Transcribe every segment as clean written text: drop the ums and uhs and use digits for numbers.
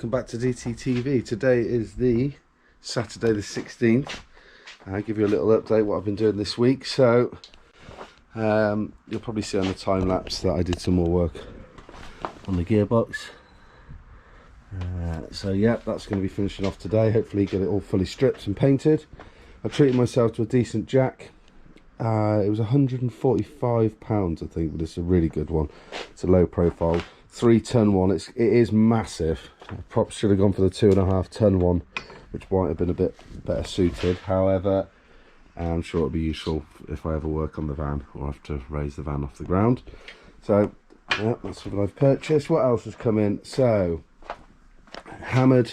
welcome back to DTTV. Today is the Saturday the 16th. I'll give you a little update what I've been doing this week. So you'll probably see on the time lapse that I did some more work on the gearbox. So yeah, that's going to be finishing off today. Hopefully get it all fully stripped and painted. I treated myself to a decent jack. It was £145 I think, but it's a really good one. It's a low profile 3-ton one. It is massive. I probably should have gone for the 2.5-ton one, which might have been a bit better suited. However, I'm sure it'll be useful if I ever work on the van or have to raise the van off the ground. So yeah, that's what I've purchased. What else has come in? So hammered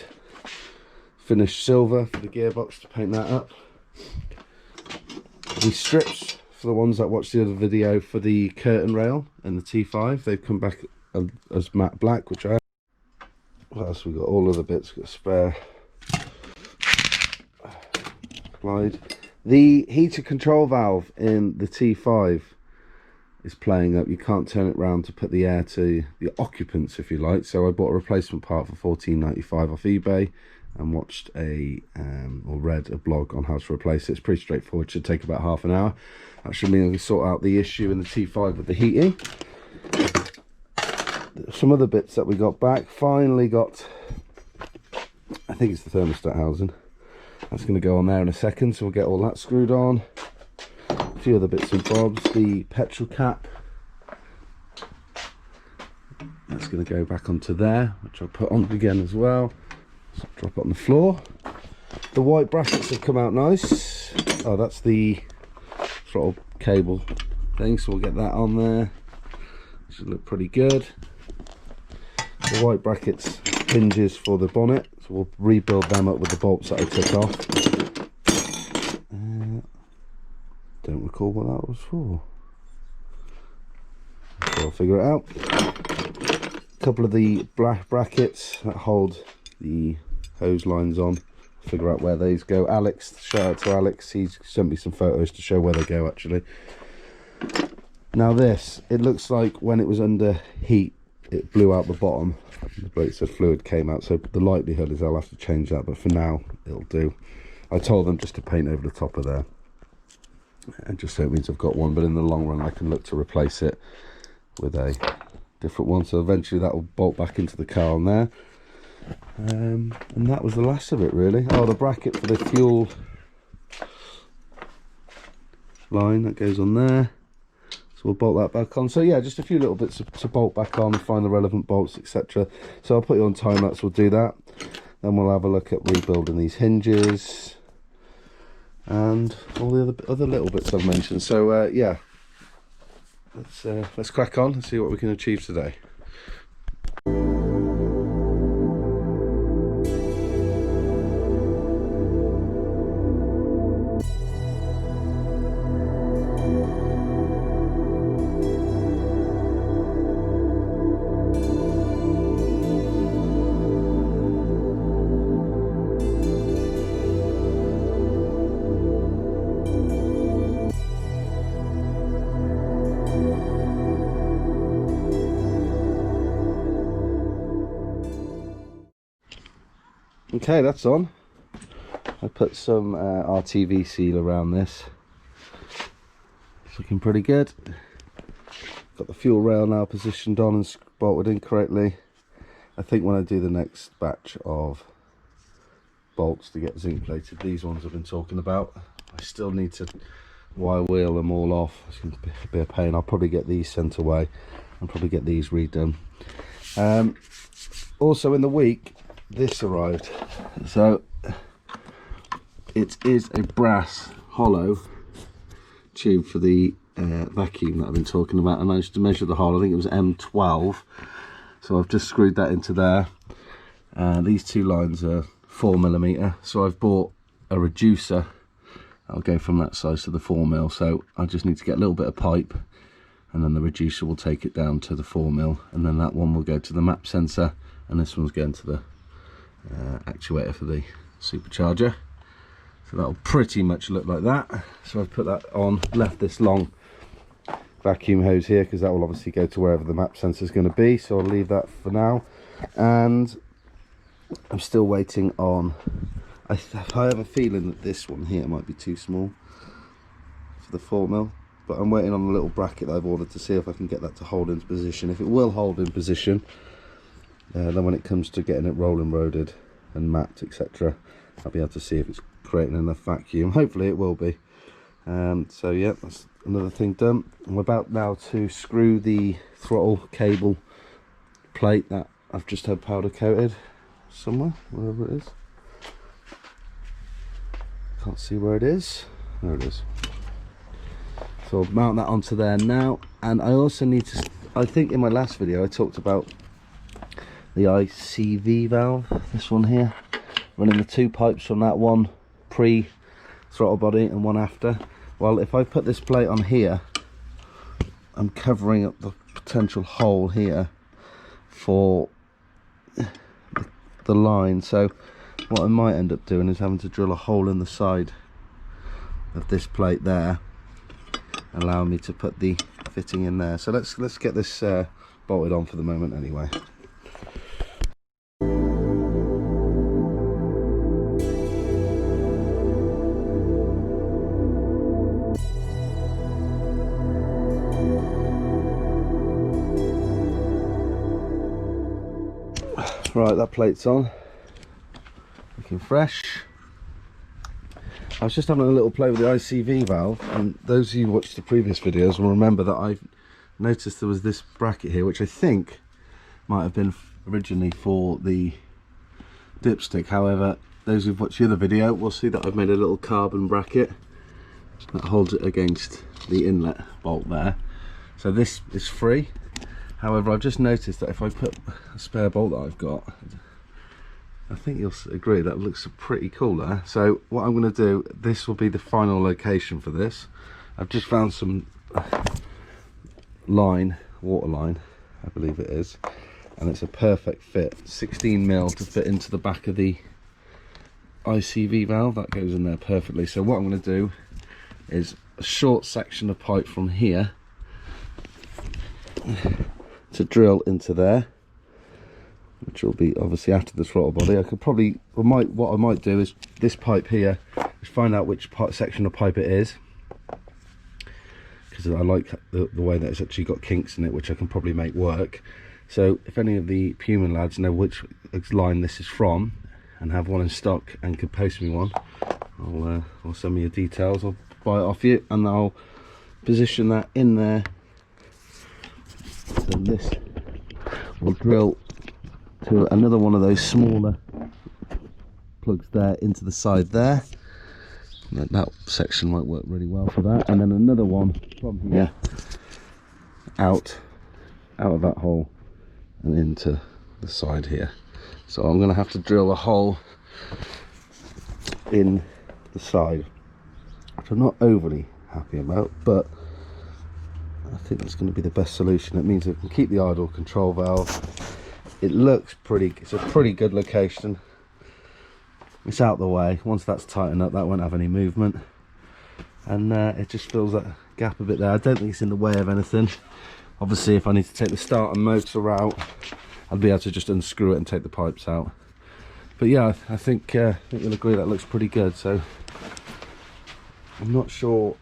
finished silver for the gearbox to paint that up. The strips for the ones that watched the other video for the curtain rail and the T5, they've come back as matte black, which I have. What else we got? All other bits, got spare glide. The heater control valve in the T5 is playing up. You can't turn it round to put the air to the occupants, if you like. So I bought a replacement part for £14.95 off eBay and watched or read a blog on how to replace it. It's pretty straightforward. Should take about half an hour. That should mean I can sort out the issue in the T5 with the heating. Some other bits that we got back. Finally got, I think it's the thermostat housing. That's going to go on there in a second, so we'll get all that screwed on. A few other bits and bobs. The petrol cap, that's going to go back onto there, which I'll put on again as well. So drop it on the floor. The white brackets have come out nice. Oh, that's the throttle cable thing, so we'll get that on there. Should look pretty good. The white brackets hinges for the bonnet, so we'll rebuild them up with the bolts that I took off. Don't recall what that was for. So I'll figure it out. A couple of the black brackets that hold the hose lines on, figure out where these go. Alex, shout out to Alex, he's sent me some photos to show where they go actually. Now this, it looks like when it was under heat it blew out the bottom. The bloke said fluid came out, so the likelihood is I'll have to change that, but for now it'll do. I told them just to paint over the top of there, and just so it means I've got one, but in the long run I can look to replace it with a different one. So eventually that will bolt back into the car on there. And that was the last of it really. Oh, the bracket for the fuel line that goes on there, so we'll bolt that back on. So yeah, just a few little bits to bolt back on, find the relevant bolts, etc. So I'll put you on time lapse, we'll do that. Then we'll have a look at rebuilding these hinges and all the other little bits I've mentioned. So yeah, let's crack on and see what we can achieve today. Okay, that's on. I put some RTV seal around this. It's looking pretty good. Got the fuel rail now positioned on and bolted in correctly. I think when I do the next batch of bolts to get zinc plated, these ones I've been talking about, I still need to wire wheel them all off. It's going to be a pain. I'll probably get these sent away and probably get these redone. Also in the week, this arrived. So it is a brass hollow tube for the vacuum that I've been talking about. I managed to measure the hole. I think it was M12, so I've just screwed that into there. These two lines are 4mm, so I've bought a reducer. I'll go from that size to the 4mm, so I just need to get a little bit of pipe, and then the reducer will take it down to the 4mm, and then that one will go to the map sensor, and this one's going to the actuator for the supercharger. So that'll pretty much look like that. So I've put that on, left this long vacuum hose here because that will obviously go to wherever the map sensor is going to be, so I'll leave that for now. And I'm still waiting on, I have a feeling that this one here might be too small for the 4mm, but I'm waiting on a little bracket that I've ordered to see if I can get that to hold into position. If it will hold in position, then when it comes to getting it rolling roaded and mapped, etc., I'll be able to see if it's creating enough vacuum. Hopefully it will be. So yeah, that's another thing done. I'm about now to screw the throttle cable plate that I've just had powder coated somewhere, wherever it is. Can't see where it is. There it is. So I'll mount that onto there now. And I also need to, I think in my last video I talked about the ICV valve, this one here, running the 2 pipes from that one pre throttle body and one after. Well, if I put this plate on here, I'm covering up the potential hole here for the line. So what I might end up doing is having to drill a hole in the side of this plate there, allowing me to put the fitting in there. So let's get this bolted on for the moment anyway. Right, that plate's on, looking fresh. I was just having a little play with the ICV valve, and those of you who watched the previous videos will remember that I noticed there was this bracket here, which I think might have been originally for the dipstick. However, those who've watched the other video will see that I've made a little carbon bracket that holds it against the inlet bolt there. So this is free. However, I've just noticed that if I put a spare bolt that I've got, I think you'll agree that looks pretty cool there. So what I'm going to do, this will be the final location for this. I've just found some line, water line, I believe it is, and it's a perfect fit. 16mm to fit into the back of the ICV valve. That goes in there perfectly. So what I'm going to do is a short section of pipe from here to drill into there, which will be obviously after the throttle body. I could probably, what I might do is this pipe here, is find out which section of pipe it is, because I like the way that it's actually got kinks in it, which I can probably make work. So if any of the Puman lads know which line this is from and have one in stock and could post me one, I'll send me your details. I'll buy it off you and I'll position that in there. So this will drill to another one of those smaller plugs there into the side there. That section might work really well for that, and then another one from here out of that hole and into the side here. So I'm going to have to drill a hole in the side, which I'm not overly happy about, but I think that's going to be the best solution. It means I can keep the idle control valve. It looks pretty, it's a pretty good location. It's out the way. Once that's tightened up, that won't have any movement, and it just fills that gap a bit there. I don't think it's in the way of anything. Obviously, if I need to take the starter motor out, I'll be able to just unscrew it and take the pipes out. But yeah, I think you'll agree that looks pretty good. So I'm not sure.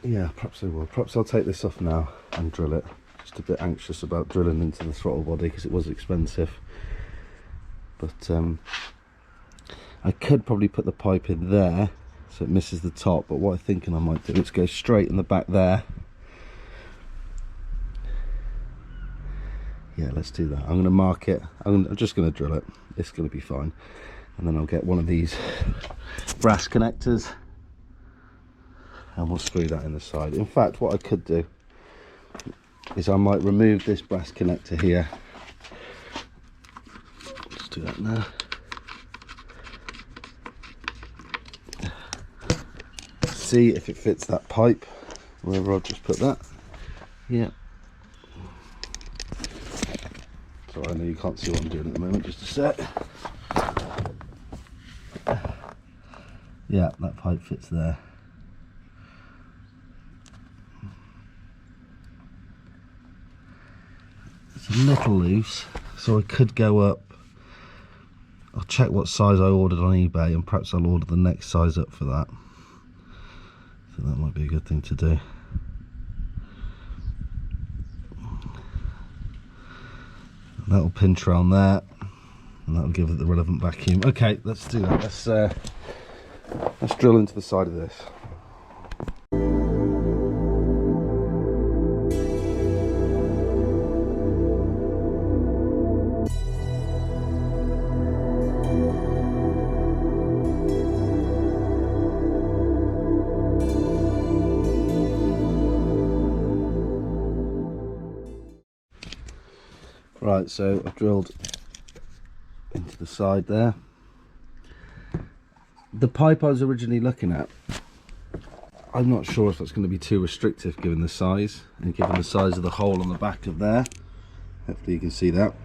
Yeah, perhaps I will. Perhaps I'll take this off now and drill it. Just a bit anxious about drilling into the throttle body because it was expensive. But I could probably put the pipe in there so it misses the top. But what I'm thinking I might do is go straight in the back there. Yeah, let's do that. I'm going to mark it. I'm just going to drill it. It's going to be fine. And then I'll get one of these brass connectors and we'll screw that in the side. In fact, what I could do is I might remove this brass connector here. Let's do that now. See if it fits that pipe, wherever I've just put that. Yeah. So I know you can't see what I'm doing at the moment, just a sec. Yeah, that pipe fits there. It's a little loose, so I could go up I'll check what size I ordered on eBay, and perhaps I'll order the next size up for that. I think that might be a good thing to do. And that'll pinch around there, and that'll give it the relevant vacuum. Okay, let's do that. Let's drill into the side of this. Right, so I've drilled into the side there. The pipe I was originally looking at, I'm not sure if that's going to be too restrictive given the size, and given the size of the hole on the back of there. Hopefully you can see that.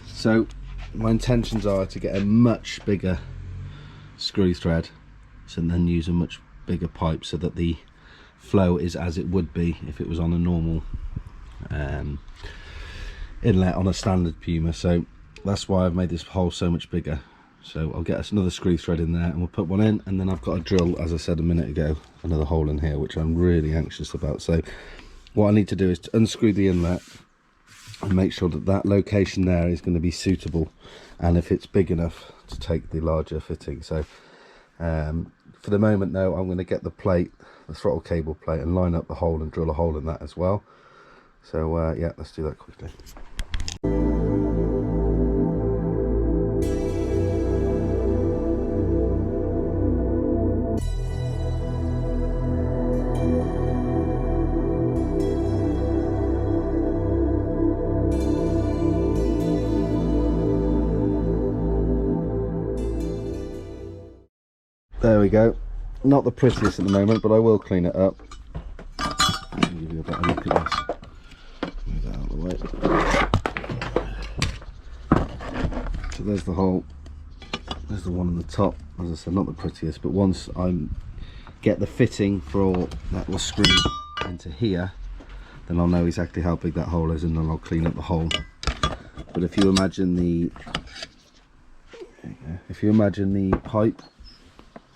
So my intentions are to get a much bigger screw thread, so then use a much bigger pipe so that the flow is as it would be if it was on a normal inlet on a standard Puma. So that's why I've made this hole so much bigger. So I'll get us another screw thread in there, and we'll put one in, and then I've got to drill, as I said a minute ago, another hole in here, which I'm really anxious about. So what I need to do is to unscrew the inlet and make sure that that location there is going to be suitable, and if it's big enough to take the larger fitting. So for the moment though, I'm going to get the plate, the throttle cable plate, and line up the hole and drill a hole in that as well. So yeah, let's do that quickly. There we go. Not the prettiest at the moment, but I will clean it up. I'll give you a better look at this. Move that out of the way. So there's the hole. There's the one on the top. As I said, not the prettiest, but once I get the fitting for that will screw into here, then I'll know exactly how big that hole is, and then I'll clean up the hole. But if you imagine the pipe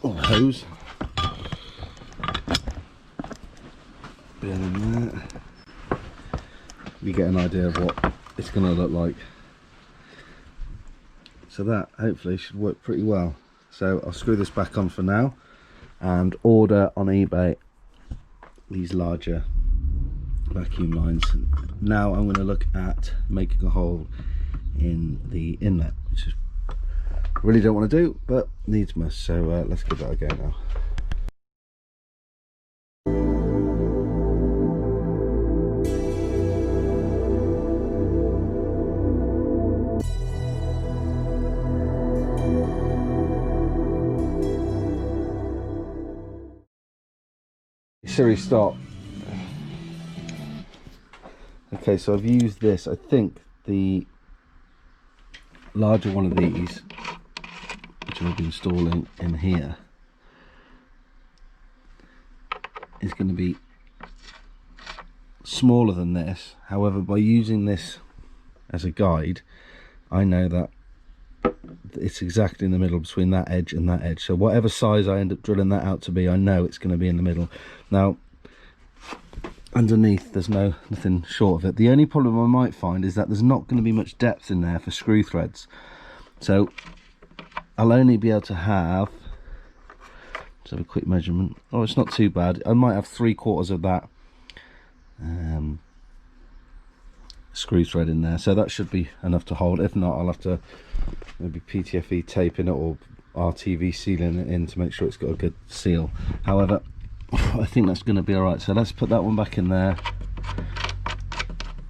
or hose being in there, you get an idea of what it's going to look like. So that hopefully should work pretty well. So I'll screw this back on for now and order on eBay these larger vacuum lines. Now I'm going to look at making a hole in the inlet, which is really don't want to do, but needs must. So let's give that a go now. Siri, stop. Okay, so I've used this, I think the larger one of these, which I'll be installing in here, is going to be smaller than this. However, by using this as a guide, I know that it's exactly in the middle between that edge and that edge. So whatever size I end up drilling that out to be, I know it's going to be in the middle. Now underneath there's nothing short of it. The only problem I might find is that there's not going to be much depth in there for screw threads. So I'll only be able to have, let's have a quick measurement. Oh, it's not too bad. I might have 3/4 of that screw thread in there, so that should be enough to hold. If not, I'll have to maybe PTFE taping it or RTV sealing it in to make sure it's got a good seal. However, I think that's going to be alright. So let's put that one back in there.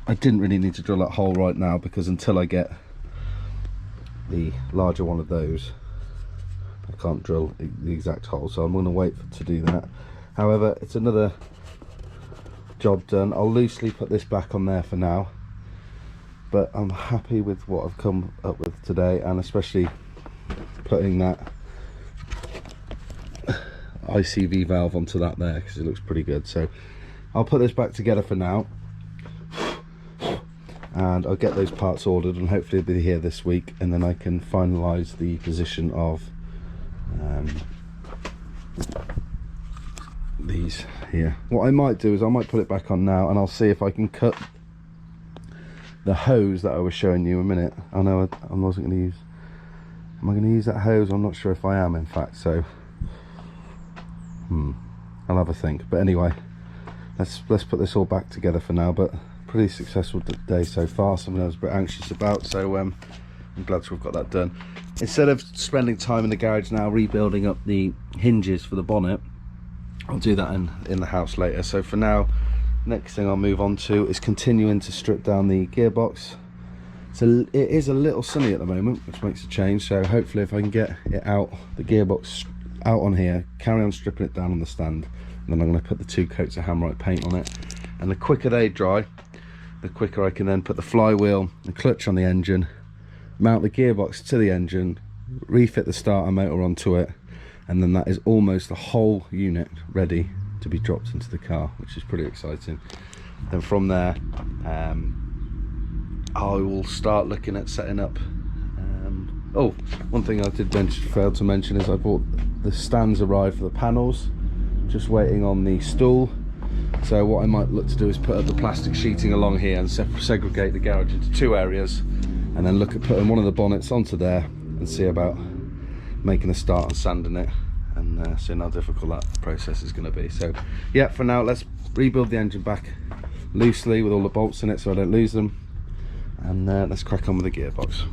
I didn't really need to drill that hole right now, because until I get the larger one of those, I can't drill the exact hole, so I'm going to wait to do that. However, it's another job done. I'll loosely put this back on there for now, but I'm happy with what I've come up with today, and especially putting that ICV valve onto that there, because it looks pretty good. So I'll put this back together for now, and I'll get those parts ordered and hopefully they'll be here this week, and then I can finalise the position of these here. What I might do is I might put it back on now, and I'll see if I can cut the hose that I was showing you a minute. I know I wasn't going to use, am I going to use that hose? I'm not sure if I am, in fact, so I'll have a think. But anyway, let's put this all back together for now. But pretty successful day so far, something I was a bit anxious about, so I'm glad we've got that done. Instead of spending time in the garage now rebuilding up the hinges for the bonnet, I'll do that in the house later. So for now, next thing I'll move on to is continuing to strip down the gearbox. So it is a little sunny at the moment, which makes a change, so hopefully if I can get it out, the gearbox out on here, carry on stripping it down on the stand, and then I'm going to put the 2 coats of Hammerite paint on it. And the quicker they dry, the quicker I can then put the flywheel, the clutch on the engine, mount the gearbox to the engine, refit the starter motor onto it, and then that is almost the whole unit ready to be dropped into the car, which is pretty exciting. Then from there I will start looking at setting up oh, one thing I did fail to mention is I bought the stands arrived for the panels, just waiting on the stool. So what I might look to do is put up the plastic sheeting along here and segregate the garage into 2 areas, and then look at putting one of the bonnets onto there and see about making a start on sanding it, and seeing how difficult that process is going to be. So yeah, for now let's rebuild the engine back loosely with all the bolts in it so I don't lose them, and let's crack on with the gearbox.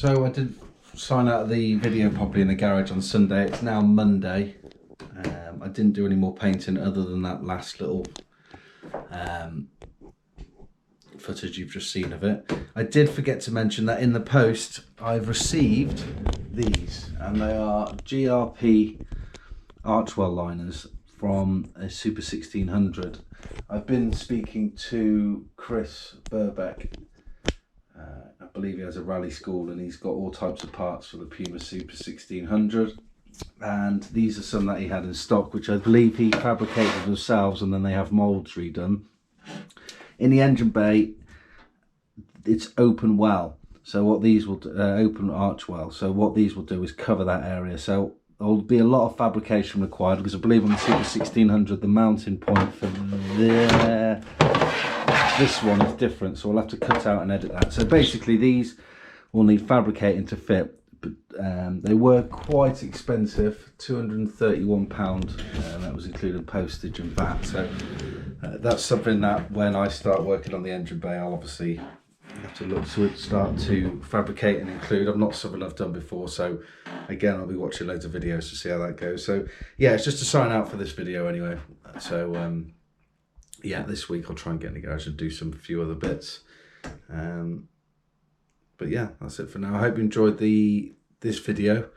So I did sign out of the video properly in the garage on Sunday. It's now Monday. I didn't do any more painting other than that last little footage you've just seen of it. I did forget to mention that in the post I've received these, and they are GRP Archwell liners from a Super 1600. I've been speaking to Chris Burbeck. I believe he has a rally school, and he's got all types of parts for the Puma Super 1600, and these are some that he had in stock, which I believe he fabricated themselves, and then they have moulds redone. In the engine bay, it's open well, so what these will do, open arch well, so what these will do is cover that area. So there'll be a lot of fabrication required, because I believe on the Super 1600 the mounting point for this one is different, so we'll have to cut out and edit that. So basically these will need fabricating to fit, but they were quite expensive, £231, that was including postage and VAT. So that's something that when I start working on the engine bay, I'll obviously have to look to start to fabricate and include. I'm not something I've done before, so again I'll be watching loads of videos to see how that goes. So yeah, it's just a sign out for this video anyway. So yeah, this week I'll try and get in the garage and do some few other bits. But yeah, that's it for now. I hope you enjoyed this video,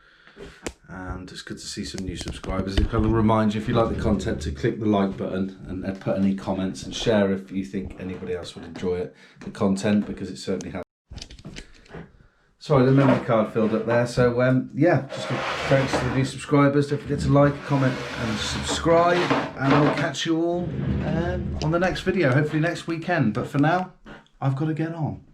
and it's good to see some new subscribers. It kind of reminds you, if you like the content, to click the like button and put any comments and share if you think anybody else would enjoy the content, because it certainly has. Sorry, the memory card filled up there. So yeah, just thanks to the new subscribers. Don't forget to like, comment and subscribe, and I'll catch you all on the next video, hopefully next weekend. But for now, I've got to get on.